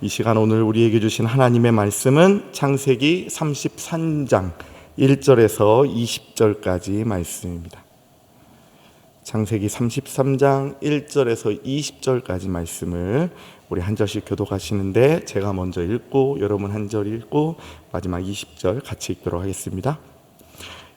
이 시간 오늘 우리에게 주신 하나님의 말씀은 창세기 33장 1절에서 20절까지 말씀입니다. 창세기 33장 1절에서 20절까지 말씀을 우리 한 절씩 교독하시는데 제가 먼저 읽고 여러분 한 절 읽고 마지막 20절 같이 읽도록 하겠습니다.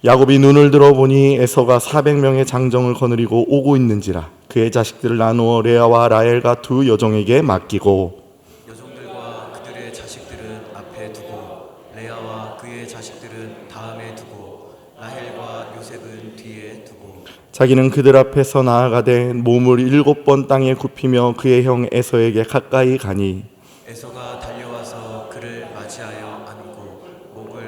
야곱이 눈을 들어보니 에서가 400명의 장정을 거느리고 오고 있는지라 그의 자식들을 나누어 레아와 라헬과 두 여종에게 맡기고 여종들과 그들의 자식들은 앞에 두고 레아와 그의 자식들은 다음에 두고 라헬과 요셉은 뒤에 두고 자기는 그들 앞에서 나아가되 몸을 7번 땅에 굽히며 그의 형 에서에게 가까이 가니 에서가 달려와서 그를 맞이하여 안고 목을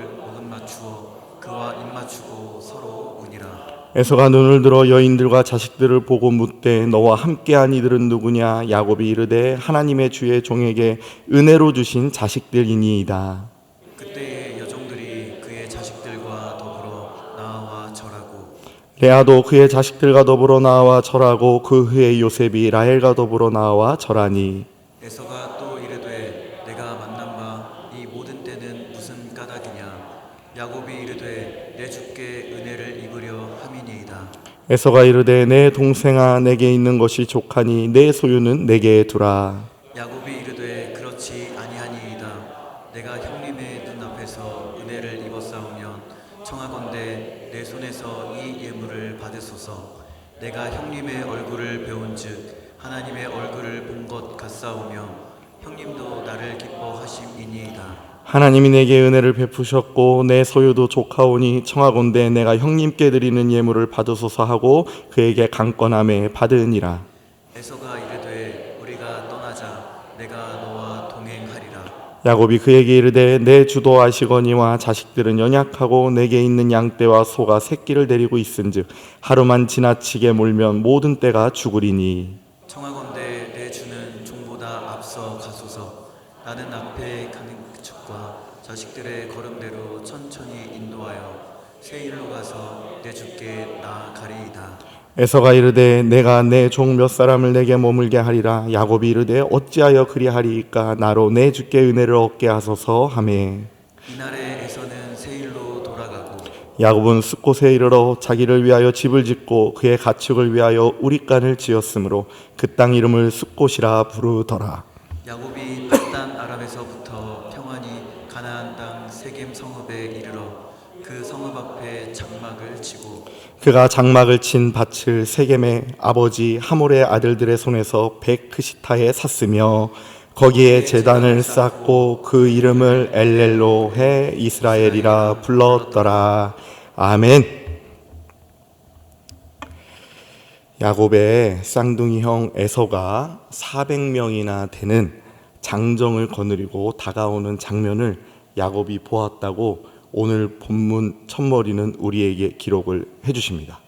맞추어 그와 입맞추고 서로 우니라. 에서가 눈을 들어 여인들과 자식들을 보고 묻되 너와 함께한 이들은 누구냐? 야곱이 이르되 하나님의 주의 종에게 은혜로 주신 자식들이니이다. 그때에 여종들이 그의 자식들과 더불어 나와 절하고 레아도 그의 자식들과 더불어 나와 절하고 그 후에 요셉이 라헬과 더불어 나와 절하니 에서가 또 이르되 내가 만난 바 이 모든 때는 무슨 까닭이냐. 야곱이 이르되 내 주께 은혜를 입으려 함이니이다. 에서가 이르되 내 동생아 내게 있는 것이 족하니 내 소유는 내게 두라. 야곱이 이르되 그렇지 아니하니이다. 내가 형님의 눈앞에서 은혜를 입었사오면 청하건대 내 손에서 이 예물을 받으소서. 내가 형님의 얼굴을 배운즉 하나님의 얼굴을 본 것 같사오며 형님도 나를 기뻐하심이니이다. 하나님이 내게 은혜를 베푸셨고 내 소유도 족하오니 청하건대 내가 형님께 드리는 예물을 받으소서 하고 그에게 강권함에 받으니라. 에서가 이르되 우리가 떠나자. 내가 너와 동행하리라. 야곱이 그에게 이르되 내 주도 아시거니와 자식들은 연약하고 내게 있는 양떼와 소가 새끼를 데리고 있은즉 하루만 지나치게 몰면 모든 떼가 죽으리니 청하건대 내 주는 종보다 앞서 가소서. 나는 앞에 가는 그쪽과 자식들의 걸음대로 천천히 인도하여 새 일로 가서 내 주께 나아가리이다. 에서가 이르되 내가 내 종 몇 사람을 내게 머물게 하리라. 야곱이 이르되 어찌하여 그리하리이까? 나로 내 주께 은혜를 얻게 하소서 하매 이날에 에서는 새 일로 돌아가고 야곱은 숫곳에 이르러 자기를 위하여 집을 짓고 그의 가축을 위하여 우릿간을 지었으므로 그 땅 이름을 숫곳이라 부르더라. 야곱이 pad단 아람에서부터 평안히 가나안 땅 세겜 성읍에 이르러 그 성읍 앞에 장막을 치고 그가 장막을 친 밭을 세겜의 아버지 하몰의 아들들의 손에서 베크시타에 샀으며 거기에 제단을 쌓고 그 이름을 엘렐로해 이스라엘이라 불렀더라. 아멘. 야곱의 쌍둥이 형 에서가 400명이나 되는 장정을 거느리고 다가오는 장면을 야곱이 보았다고 오늘 본문 첫머리는 우리에게 기록을 해주십니다.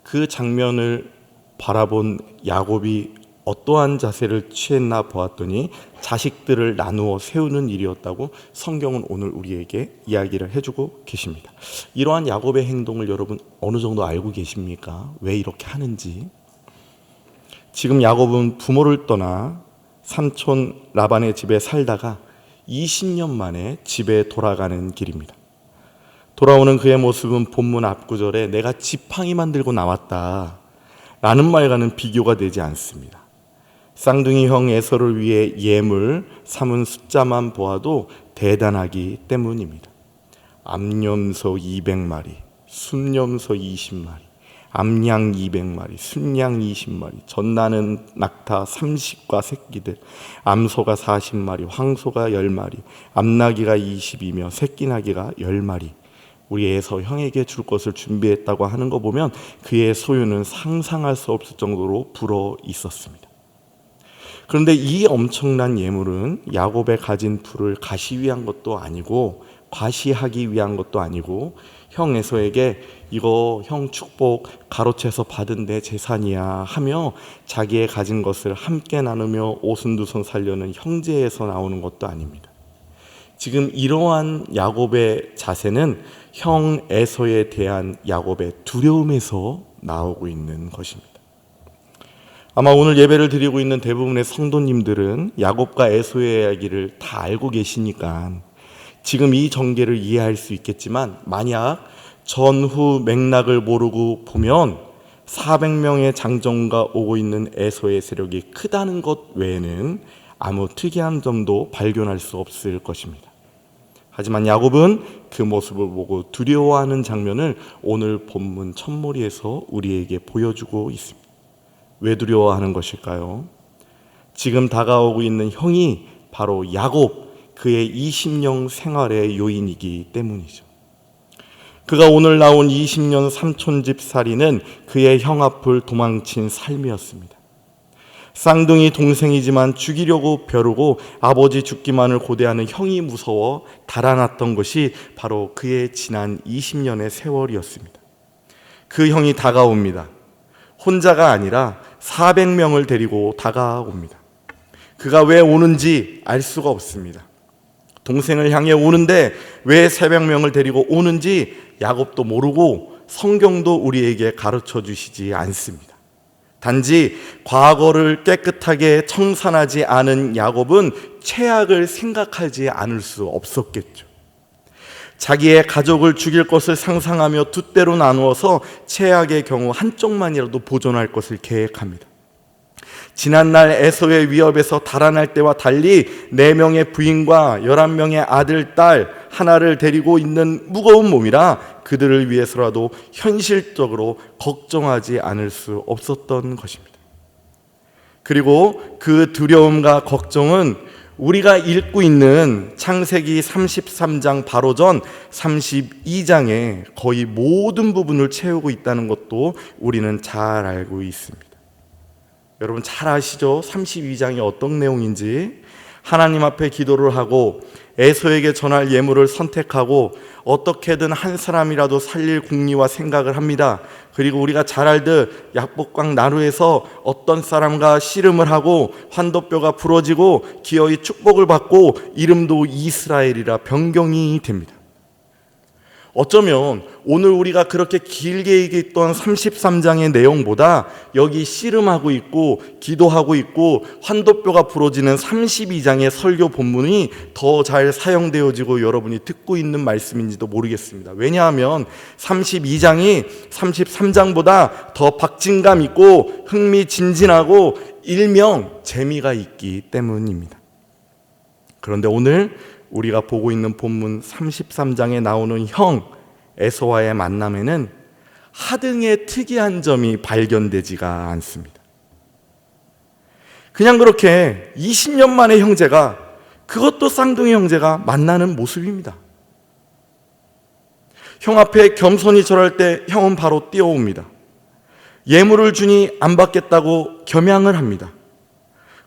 그 장면을 바라본 야곱이 어떠한 자세를 취했나 보았더니 자식들을 나누어 세우는 일이었다고 성경은 오늘 우리에게 이야기를 해주고 계십니다. 이러한 야곱의 행동을 여러분 어느 정도 알고 계십니까? 왜 이렇게 하는지. 지금 야곱은 부모를 떠나 삼촌 라반의 집에 살다가 20년 만에 집에 돌아가는 길입니다. 돌아오는 그의 모습은 본문 앞구절에 내가 지팡이 만들고 나왔다 라는 말과는 비교가 되지 않습니다. 쌍둥이 형 에서를 위해 예물 삼은 숫자만 보아도 대단하기 때문입니다. 암염소 200마리, 순염소 20마리, 암양 200마리, 순양 20마리, 젖나는 낙타 30과 새끼들, 암소가 40마리, 황소가 10마리, 암나귀가 20이며 새끼나귀가 10마리. 우리 에서 형에게 줄 것을 준비했다고 하는 거 보면 그의 소유는 상상할 수 없을 정도로 불어 있었습니다. 그런데 이 엄청난 예물은 야곱의 가진 부를 가시 위한 것도 아니고 과시하기 위한 것도 아니고 형 에서에게 이거 형 축복 가로채서 받은 내 재산이야 하며 자기의 가진 것을 함께 나누며 오순도순 살려는 형제에서 나오는 것도 아닙니다. 지금 이러한 야곱의 자세는 형 에서에 대한 야곱의 두려움에서 나오고 있는 것입니다. 아마 오늘 예배를 드리고 있는 대부분의 성도님들은 야곱과 에서의 이야기를 다 알고 계시니까 지금 이 전개를 이해할 수 있겠지만, 만약 전후 맥락을 모르고 보면 400명의 장정과 오고 있는 에서의 세력이 크다는 것 외에는 아무 특이한 점도 발견할 수 없을 것입니다. 하지만 야곱은 그 모습을 보고 두려워하는 장면을 오늘 본문 첫머리에서 우리에게 보여주고 있습니다. 왜 두려워하는 것일까요? 지금 다가오고 있는 형이 바로 야곱, 그의 20년 생활의 요인이기 때문이죠. 그가 오늘 나온 20년 삼촌집 살이는 그의 형 앞을 도망친 삶이었습니다. 쌍둥이 동생이지만 죽이려고 벼르고 아버지 죽기만을 고대하는 형이 무서워 달아났던 것이 바로 그의 지난 20년의 세월이었습니다. 그 형이 다가옵니다. 혼자가 아니라 400명을 데리고 다가옵니다. 그가 왜 오는지 알 수가 없습니다. 동생을 향해 오는데 왜 400명을 데리고 오는지 야곱도 모르고 성경도 우리에게 가르쳐 주시지 않습니다. 단지 과거를 깨끗하게 청산하지 않은 야곱은 최악을 생각하지 않을 수 없었겠죠. 자기의 가족을 죽일 것을 상상하며 두 때로 나누어서 최악의 경우 한쪽만이라도 보존할 것을 계획합니다. 지난날 에서의 위협에서 달아날 때와 달리 4명의 부인과 11명의 아들, 딸 하나를 데리고 있는 무거운 몸이라 그들을 위해서라도 현실적으로 걱정하지 않을 수 없었던 것입니다. 그리고 그 두려움과 걱정은 우리가 읽고 있는 창세기 33장 바로 전 32장의 거의 모든 부분을 채우고 있다는 것도 우리는 잘 알고 있습니다. 여러분 잘 아시죠? 32장이 어떤 내용인지. 하나님 앞에 기도를 하고 에서에게 전할 예물을 선택하고 어떻게든 한 사람이라도 살릴 궁리와 생각을 합니다. 그리고 우리가 잘 알듯 약복강 나루에서 어떤 사람과 씨름을 하고 환도뼈가 부러지고 기어이 축복을 받고 이름도 이스라엘이라 변경이 됩니다. 어쩌면 오늘 우리가 그렇게 길게 얘기했던 33장의 내용보다 여기 씨름하고 있고 기도하고 있고 환도뼈가 부러지는 32장의 설교 본문이 더 잘 사용되어지고 여러분이 듣고 있는 말씀인지도 모르겠습니다. 왜냐하면 32장이 33장보다 더 박진감 있고 흥미진진하고 일명 재미가 있기 때문입니다. 그런데 오늘 우리가 보고 있는 본문 33장에 나오는 형 에서와의 만남에는 하등의 특이한 점이 발견되지가 않습니다. 그냥 그렇게 20년 만에 형제가, 그것도 쌍둥이 형제가 만나는 모습입니다. 형 앞에 겸손히 절할 때 형은 바로 뛰어옵니다. 예물을 주니 안 받겠다고 겸양을 합니다.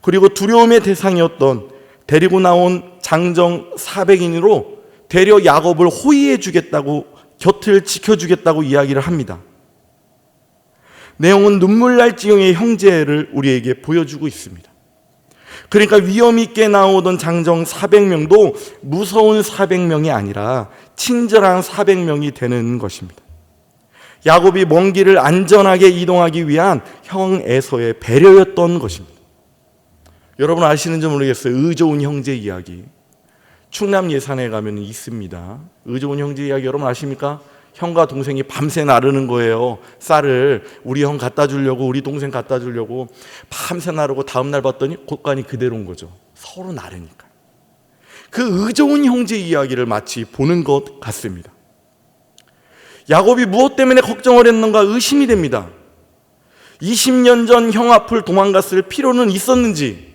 그리고 두려움의 대상이었던 데리고 나온 장정 400인으로 데려 야곱을 호위해 주겠다고, 곁을 지켜주겠다고 이야기를 합니다. 내용은 눈물 날 지경의 형제를 우리에게 보여주고 있습니다. 그러니까 위험 있게 나오던 장정 400명도 무서운 400명이 아니라 친절한 400명이 되는 것입니다. 야곱이 먼 길을 안전하게 이동하기 위한 형 에서의 배려였던 것입니다. 여러분 아시는지 모르겠어요. 의좋은 형제 이야기. 충남 예산에 가면 있습니다. 의좋은 형제 이야기 여러분 아십니까? 형과 동생이 밤새 나르는 거예요. 쌀을 우리 형 갖다 주려고, 우리 동생 갖다 주려고 밤새 나르고 다음날 봤더니 곳간이 그대로인 거죠. 서로 나르니까. 그 의좋은 형제 이야기를 마치 보는 것 같습니다. 야곱이 무엇 때문에 걱정을 했는가 의심이 됩니다. 20년 전 형 앞을 도망갔을 필요는 있었는지,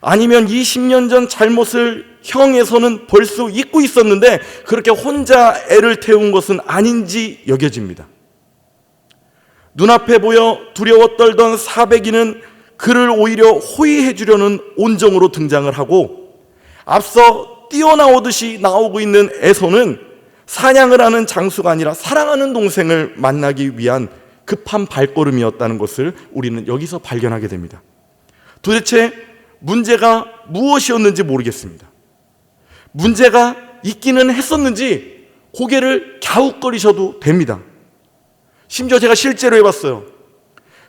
아니면 20년 전 잘못을 형에서는 벌써 잊고 있었는데 그렇게 혼자 애를 태운 것은 아닌지 여겨집니다. 눈앞에 보여 두려워 떨던 400인은 그를 오히려 호위해 주려는 온정으로 등장을 하고, 앞서 뛰어나오듯이 나오고 있는 에서는 사냥을 하는 장수가 아니라 사랑하는 동생을 만나기 위한 급한 발걸음이었다는 것을 우리는 여기서 발견하게 됩니다. 도대체 문제가 무엇이었는지 모르겠습니다. 문제가 있기는 했었는지 고개를 갸웃거리셔도 됩니다. 심지어 제가 실제로 해봤어요.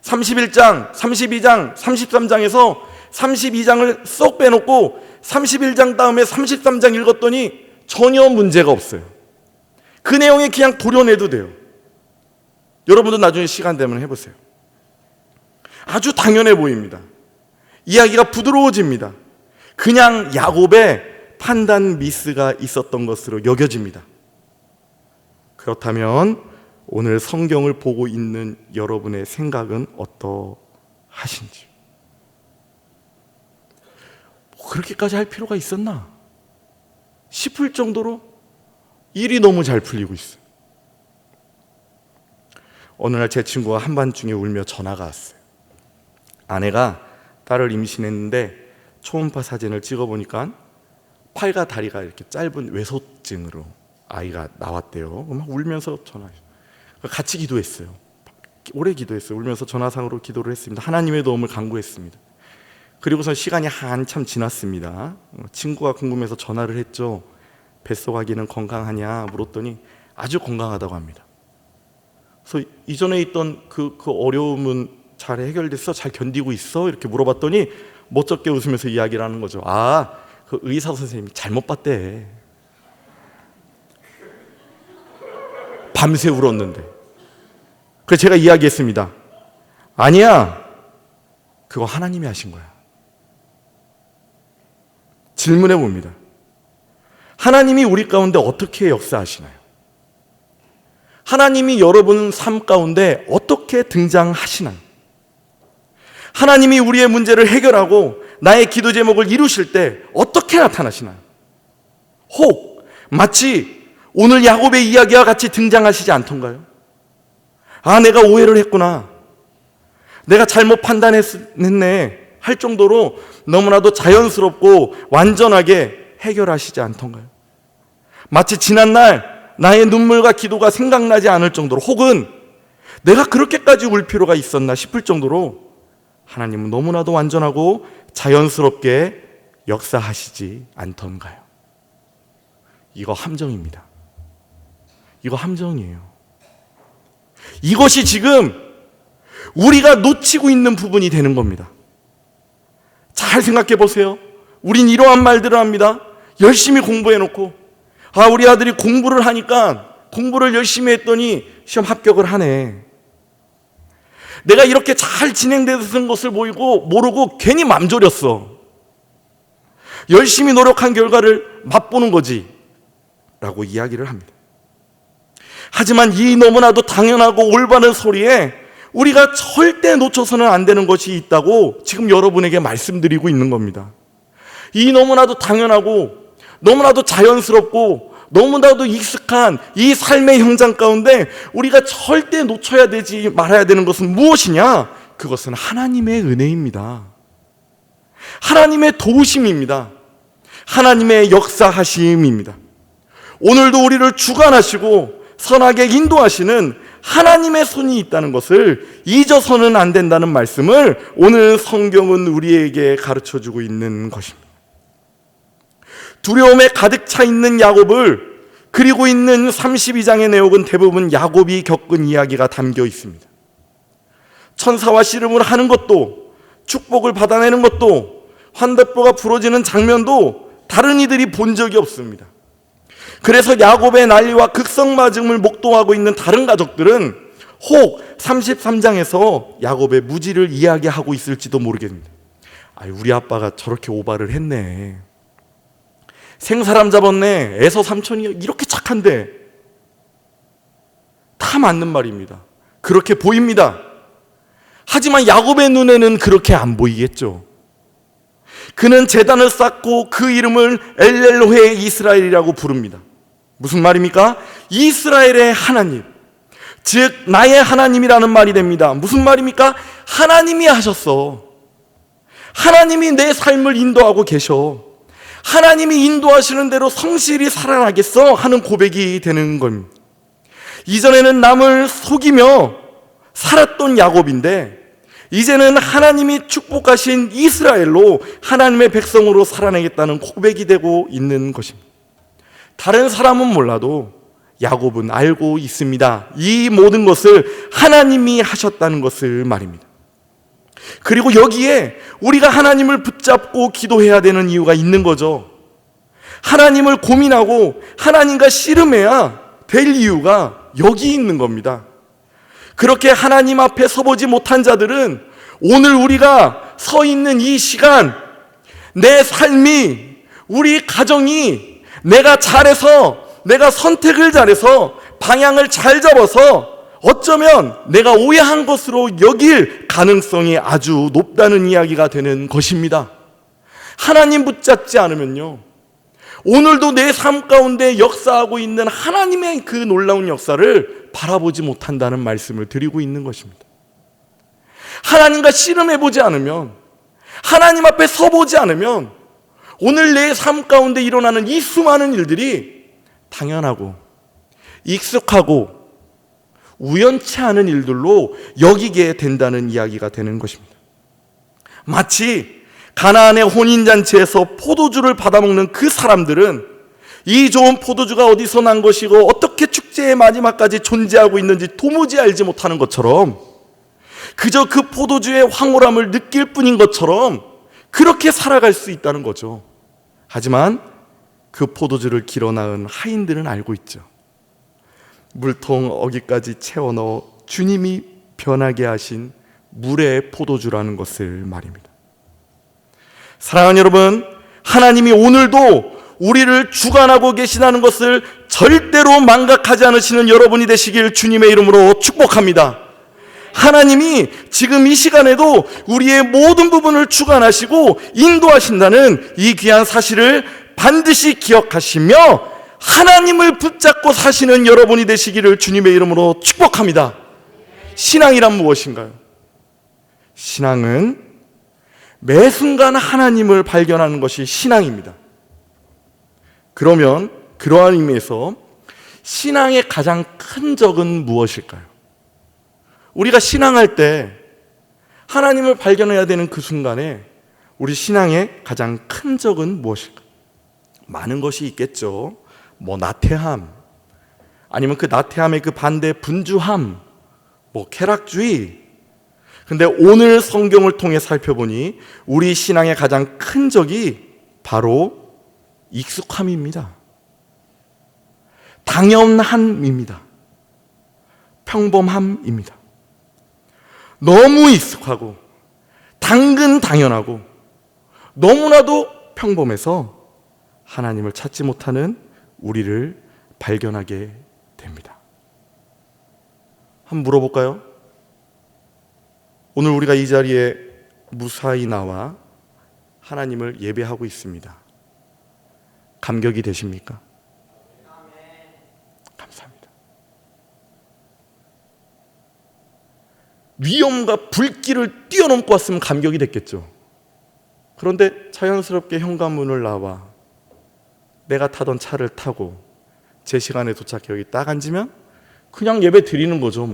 31장, 32장, 33장에서 32장을 쏙 빼놓고 31장 다음에 33장 읽었더니 전혀 문제가 없어요. 그 내용에 그냥 도려내도 돼요. 여러분도 나중에 시간 되면 해보세요. 아주 당연해 보입니다. 이야기가 부드러워집니다. 그냥 야곱의 판단 미스가 있었던 것으로 여겨집니다. 그렇다면 오늘 성경을 보고 있는 여러분의 생각은 어떠하신지? 그렇게까지 할 필요가 있었나 싶을 정도로 일이 너무 잘 풀리고 있어요. 어느 날 제 친구가 한밤중에 울며 전화가 왔어요. 아내가 딸을 임신했는데 초음파 사진을 찍어보니까 팔과 다리가 이렇게 짧은 외소증으로 아이가 나왔대요. 막 울면서 전화해요. 같이 기도했어요. 오래 기도했어요. 울면서 전화상으로 기도를 했습니다. 하나님의 도움을 간구했습니다. 그리고서 시간이 한참 지났습니다. 친구가 궁금해서 전화를 했죠. 뱃속 아기는 건강하냐 물었더니 아주 건강하다고 합니다. 그래서 이전에 있던 그 어려움은 잘 해결됐어? 잘 견디고 있어? 이렇게 물어봤더니 멋쩍게 웃으면서 이야기를 하는 거죠. 그 의사 선생님이 잘못 봤대. 밤새 울었는데. 그래서 제가 이야기했습니다. 아니야, 그거 하나님이 하신 거야. 질문해 봅니다. 하나님이 우리 가운데 어떻게 역사하시나요? 하나님이 여러분 삶 가운데 어떻게 등장하시나요? 하나님이 우리의 문제를 해결하고 나의 기도 제목을 이루실 때 어떻게 나타나시나요? 혹 마치 오늘 야곱의 이야기와 같이 등장하시지 않던가요? 내가 오해를 했구나, 내가 잘못 판단했네 할 정도로 너무나도 자연스럽고 완전하게 해결하시지 않던가요? 마치 지난날 나의 눈물과 기도가 생각나지 않을 정도로, 혹은 내가 그렇게까지 울 필요가 있었나 싶을 정도로 하나님은 너무나도 완전하고 자연스럽게 역사하시지 않던가요? 이거 함정입니다. 이거 함정이에요. 이것이 지금 우리가 놓치고 있는 부분이 되는 겁니다. 잘 생각해 보세요. 우린 이러한 말들을 합니다. 열심히 공부해놓고, 우리 아들이 공부를 하니까 공부를 열심히 했더니 시험 합격을 하네. 내가 이렇게 잘 진행되는 것을 모르고 괜히 맘 졸였어. 열심히 노력한 결과를 맛보는 거지 라고 이야기를 합니다. 하지만 이 너무나도 당연하고 올바른 소리에 우리가 절대 놓쳐서는 안 되는 것이 있다고 지금 여러분에게 말씀드리고 있는 겁니다. 이 너무나도 당연하고 너무나도 자연스럽고 너무나도 익숙한 이 삶의 현장 가운데 우리가 절대 놓쳐야 되지 말아야 되는 것은 무엇이냐? 그것은 하나님의 은혜입니다. 하나님의 도우심입니다. 하나님의 역사하심입니다. 오늘도 우리를 주관하시고 선하게 인도하시는 하나님의 손이 있다는 것을 잊어서는 안 된다는 말씀을 오늘 성경은 우리에게 가르쳐주고 있는 것입니다. 두려움에 가득 차 있는 야곱을 그리고 있는 32장의 내용은 대부분 야곱이 겪은 이야기가 담겨 있습니다. 천사와 씨름을 하는 것도, 축복을 받아내는 것도, 환대뼈가 부러지는 장면도 다른 이들이 본 적이 없습니다. 그래서 야곱의 난리와 극성맞음을 목도하고 있는 다른 가족들은 혹 33장에서 야곱의 무지를 이야기하고 있을지도 모르겠습니다. 우리 아빠가 저렇게 오바를 했네, 생사람 잡았네, 에서 삼촌이 이렇게 착한데. 다 맞는 말입니다. 그렇게 보입니다. 하지만 야곱의 눈에는 그렇게 안 보이겠죠. 그는 제단을 쌓고 그 이름을 엘렐로헤 이스라엘이라고 부릅니다. 무슨 말입니까? 이스라엘의 하나님, 즉 나의 하나님이라는 말이 됩니다. 무슨 말입니까? 하나님이 하셨어. 하나님이 내 삶을 인도하고 계셔. 하나님이 인도하시는 대로 성실히 살아나겠어 하는 고백이 되는 겁니다. 이전에는 남을 속이며 살았던 야곱인데 이제는 하나님이 축복하신 이스라엘로 하나님의 백성으로 살아내겠다는 고백이 되고 있는 것입니다. 다른 사람은 몰라도 야곱은 알고 있습니다. 이 모든 것을 하나님이 하셨다는 것을 말입니다. 그리고 여기에 우리가 하나님을 붙잡고 기도해야 되는 이유가 있는 거죠. 하나님을 고민하고 하나님과 씨름해야 될 이유가 여기 있는 겁니다. 그렇게 하나님 앞에 서보지 못한 자들은 오늘 우리가 서 있는 이 시간, 내 삶이, 우리 가정이 내가 잘해서, 내가 선택을 잘해서 방향을 잘 잡아서 어쩌면 내가 오해한 것으로 여길 가능성이 아주 높다는 이야기가 되는 것입니다. 하나님 붙잡지 않으면요, 오늘도 내 삶 가운데 역사하고 있는 하나님의 그 놀라운 역사를 바라보지 못한다는 말씀을 드리고 있는 것입니다. 하나님과 씨름해보지 않으면, 하나님 앞에 서보지 않으면 오늘 내 삶 가운데 일어나는 이 수많은 일들이 당연하고 익숙하고 우연치 않은 일들로 여기게 된다는 이야기가 되는 것입니다. 마치 가나안의 혼인잔치에서 포도주를 받아먹는 그 사람들은 이 좋은 포도주가 어디서 난 것이고 어떻게 축제의 마지막까지 존재하고 있는지 도무지 알지 못하는 것처럼, 그저 그 포도주의 황홀함을 느낄 뿐인 것처럼 그렇게 살아갈 수 있다는 거죠. 하지만 그 포도주를 길어 낳은 하인들은 알고 있죠. 물통 어기까지 채워 넣어 주님이 변하게 하신 물의 포도주라는 것을 말입니다. 사랑하는 여러분, 하나님이 오늘도 우리를 주관하고 계시다는 것을 절대로 망각하지 않으시는 여러분이 되시길 주님의 이름으로 축복합니다. 하나님이 지금 이 시간에도 우리의 모든 부분을 주관하시고 인도하신다는 이 귀한 사실을 반드시 기억하시며 하나님을 붙잡고 사시는 여러분이 되시기를 주님의 이름으로 축복합니다. 신앙이란 무엇인가요? 신앙은 매 순간 하나님을 발견하는 것이 신앙입니다. 그러면 그러한 의미에서 신앙의 가장 큰 적은 무엇일까요? 우리가 신앙할 때 하나님을 발견해야 되는 그 순간에 우리 신앙의 가장 큰 적은 무엇일까요? 많은 것이 있겠죠. 나태함, 아니면 그 나태함의 그 반대 분주함, 쾌락주의. 근데 오늘 성경을 통해 살펴보니 우리 신앙의 가장 큰 적이 바로 익숙함입니다. 당연함입니다. 평범함입니다. 너무 익숙하고 당연하고 너무나도 평범해서 하나님을 찾지 못하는 우리를 발견하게 됩니다. 한번 물어볼까요? 오늘 우리가 이 자리에 무사히 나와 하나님을 예배하고 있습니다. 감격이 되십니까? 감사합니다. 위험과 불길을 뛰어넘고 왔으면 감격이 됐겠죠. 그런데 자연스럽게 현관문을 나와 내가 타던 차를 타고 제 시간에 도착해 여기 딱 앉으면 그냥 예배 드리는 거죠.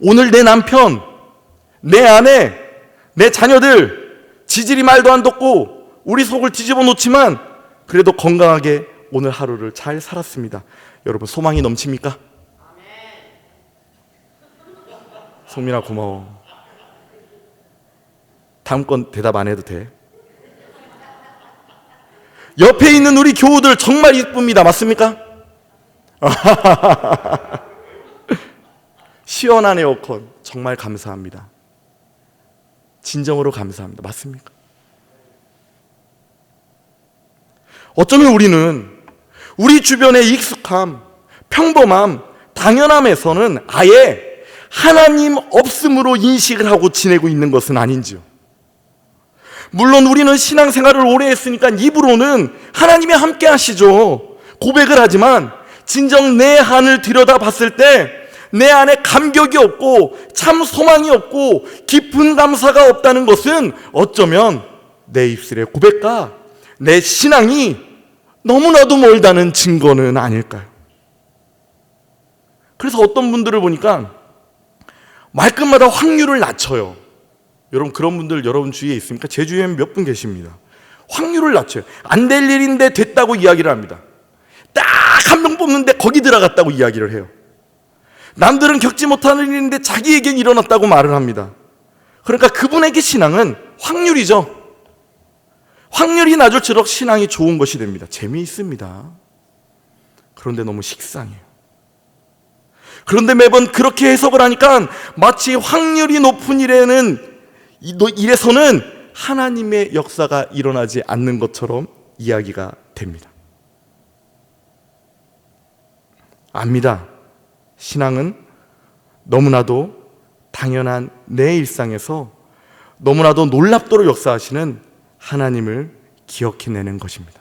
오늘 내 남편, 내 아내, 내 자녀들 지질이 말도 안 듣고 우리 속을 뒤집어 놓지만 그래도 건강하게 오늘 하루를 잘 살았습니다. 여러분, 소망이 넘칩니까? 송민아 고마워. 다음 건 대답 안 해도 돼. 옆에 있는 우리 교우들 정말 이쁩니다. 맞습니까? 시원한 에어컨 정말 감사합니다. 진정으로 감사합니다. 맞습니까? 어쩌면 우리는 우리 주변의 익숙함, 평범함, 당연함에서는 아예 하나님 없음으로 인식을 하고 지내고 있는 것은 아닌지요. 물론 우리는 신앙생활을 오래 했으니까 입으로는 하나님이 함께 하시죠. 고백을 하지만 진정 내 안을 들여다봤을 때 내 안에 감격이 없고 참 소망이 없고 깊은 감사가 없다는 것은 어쩌면 내 입술의 고백과 내 신앙이 너무나도 멀다는 증거는 아닐까요? 그래서 어떤 분들을 보니까 말끝마다 확률을 낮춰요. 여러분, 그런 분들 여러분 주위에 있습니까? 제 주위에 몇 분 계십니다. 확률을 낮춰요. 안 될 일인데 됐다고 이야기를 합니다. 딱 한 명 뽑는데 거기 들어갔다고 이야기를 해요. 남들은 겪지 못하는 일인데 자기에겐 일어났다고 말을 합니다. 그러니까 그분에게 신앙은 확률이죠. 확률이 낮을수록 신앙이 좋은 것이 됩니다. 재미있습니다. 그런데 너무 식상해요. 그런데 매번 그렇게 해석을 하니까 마치 확률이 높은 일에서는 하나님의 역사가 일어나지 않는 것처럼 이야기가 됩니다. 압니다. 신앙은 너무나도 당연한 내 일상에서 너무나도 놀랍도록 역사하시는 하나님을 기억해내는 것입니다.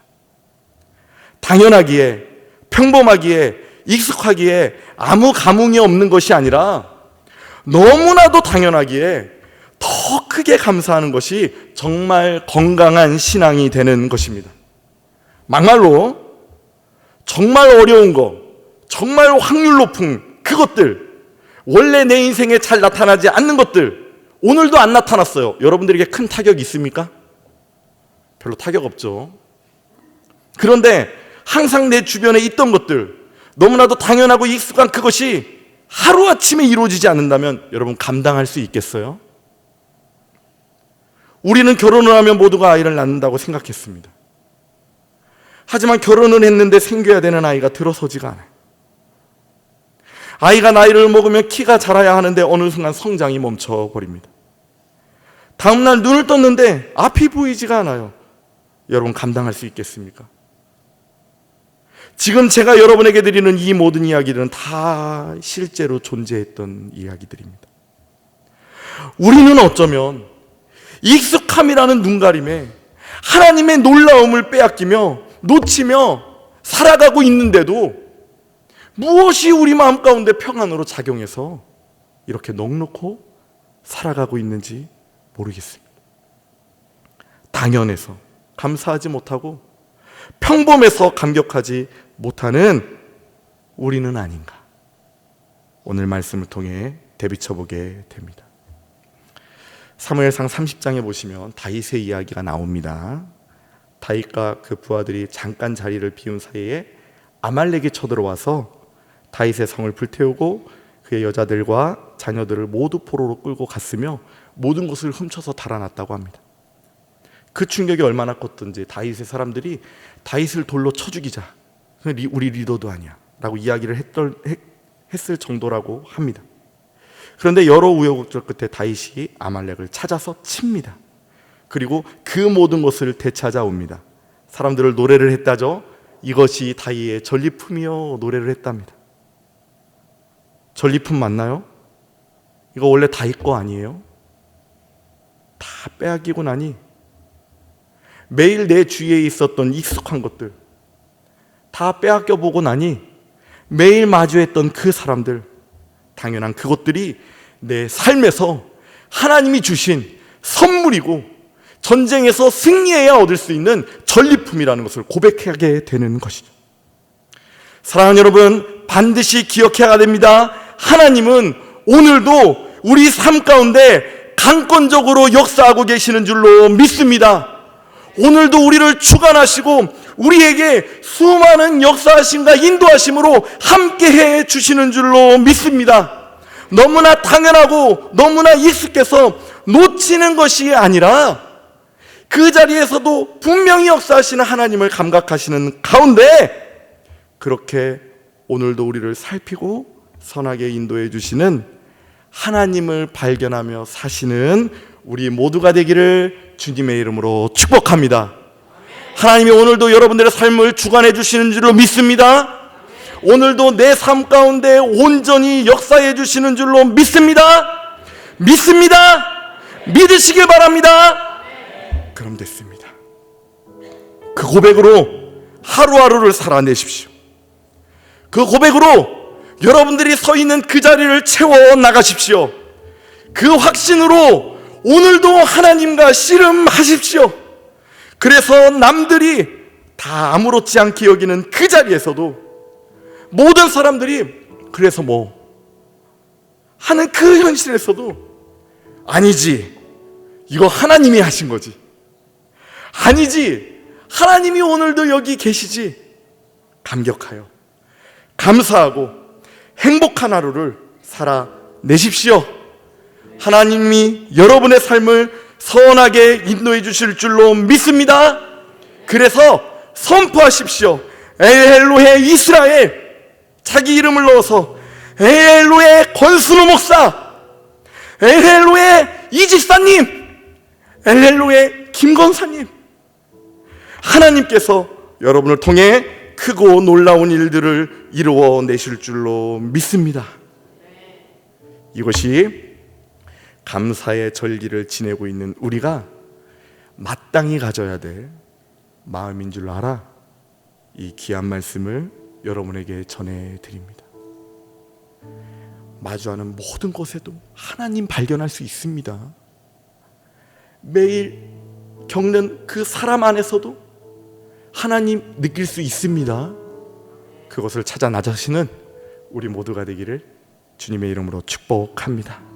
당연하기에, 평범하기에, 익숙하기에 아무 감흥이 없는 것이 아니라 너무나도 당연하기에 더 크게 감사하는 것이 정말 건강한 신앙이 되는 것입니다. 막말로 정말 어려운 거, 정말 확률 높은 그것들, 원래 내 인생에 잘 나타나지 않는 것들, 오늘도 안 나타났어요. 여러분들에게 큰 타격이 있습니까? 별로 타격 없죠. 그런데 항상 내 주변에 있던 것들, 너무나도 당연하고 익숙한 그것이 하루아침에 이루어지지 않는다면 여러분 감당할 수 있겠어요? 우리는 결혼을 하면 모두가 아이를 낳는다고 생각했습니다. 하지만 결혼은 했는데 생겨야 되는 아이가 들어서지가 않아요. 아이가 나이를 먹으면 키가 자라야 하는데 어느 순간 성장이 멈춰버립니다. 다음날 눈을 떴는데 앞이 보이지가 않아요. 여러분 감당할 수 있겠습니까? 지금 제가 여러분에게 드리는 이 모든 이야기들은 다 실제로 존재했던 이야기들입니다. 우리는 어쩌면 익숙함이라는 눈가림에 하나님의 놀라움을 빼앗기며 놓치며 살아가고 있는데도 무엇이 우리 마음 가운데 평안으로 작용해서 이렇게 넉넉히 살아가고 있는지 모르겠습니다. 당연해서 감사하지 못하고 평범해서 감격하지 못하는 우리는 아닌가, 오늘 말씀을 통해 되비춰보게 됩니다. 사무엘상 30장에 보시면 다윗의 이야기가 나옵니다. 다윗과 그 부하들이 잠깐 자리를 비운 사이에 아말렉이 쳐들어와서 다윗의 성을 불태우고 그의 여자들과 자녀들을 모두 포로로 끌고 갔으며 모든 것을 훔쳐서 달아났다고 합니다. 그 충격이 얼마나 컸던지 다윗의 사람들이 다윗을 돌로 쳐 죽이자, 우리 리더도 아니야 라고 이야기를 했을 정도라고 합니다. 그런데 여러 우여곡절 끝에 다윗이 아말렉을 찾아서 칩니다. 그리고 그 모든 것을 되찾아옵니다. 사람들을 노래를 했다죠. 이것이 다윗의 전리품이요 노래를 했답니다. 전리품 맞나요? 이거 원래 다윗 거 아니에요? 다 빼앗기고 나니 매일 내 주위에 있었던 익숙한 것들 다 빼앗겨 보고 나니 매일 마주했던 그 사람들, 당연한 그것들이 내 삶에서 하나님이 주신 선물이고 전쟁에서 승리해야 얻을 수 있는 전리품이라는 것을 고백하게 되는 것이죠. 사랑하는 여러분, 반드시 기억해야 됩니다. 하나님은 오늘도 우리 삶 가운데 강권적으로 역사하고 계시는 줄로 믿습니다. 오늘도 우리를 주관하시고 우리에게 수많은 역사하심과 인도하심으로 함께해 주시는 줄로 믿습니다. 너무나 당연하고 너무나 익숙해서 놓치는 것이 아니라 그 자리에서도 분명히 역사하시는 하나님을 감각하시는 가운데 그렇게 오늘도 우리를 살피고 선하게 인도해 주시는 하나님을 발견하며 사시는 우리 모두가 되기를 주님의 이름으로 축복합니다. 하나님이 오늘도 여러분들의 삶을 주관해 주시는 줄로 믿습니다. 오늘도 내 삶 가운데 온전히 역사해 주시는 줄로 믿습니다. 믿으시길 바랍니다. 그럼 됐습니다. 그 고백으로 하루하루를 살아내십시오. 그 고백으로 여러분들이 서 있는 그 자리를 채워 나가십시오. 그 확신으로 오늘도 하나님과 씨름하십시오. 그래서 남들이 다 아무렇지 않게 여기는 그 자리에서도 모든 사람들이 그래서 뭐 하는 그 현실에서도 아니지, 이거 하나님이 하신 거지, 아니지, 하나님이 오늘도 여기 계시지, 감격하여 감사하고 행복한 하루를 살아내십시오. 하나님이 여러분의 삶을 선하게 인도해 주실 줄로 믿습니다. 그래서 선포하십시오. 엘헬로의 이스라엘, 자기 이름을 넣어서 엘헬로의 권순우 목사, 엘헬로의 이집사님, 엘헬로의 김건사님, 하나님께서 여러분을 통해 크고 놀라운 일들을 이루어내실 줄로 믿습니다. 이것이 감사의 절기를 지내고 있는 우리가 마땅히 가져야 될 마음인 줄 알아 이 귀한 말씀을 여러분에게 전해드립니다. 마주하는 모든 곳에도 하나님 발견할 수 있습니다. 매일 겪는 그 사람 안에서도 하나님 느낄 수 있습니다. 그것을 찾아 나가시는 우리 모두가 되기를 주님의 이름으로 축복합니다.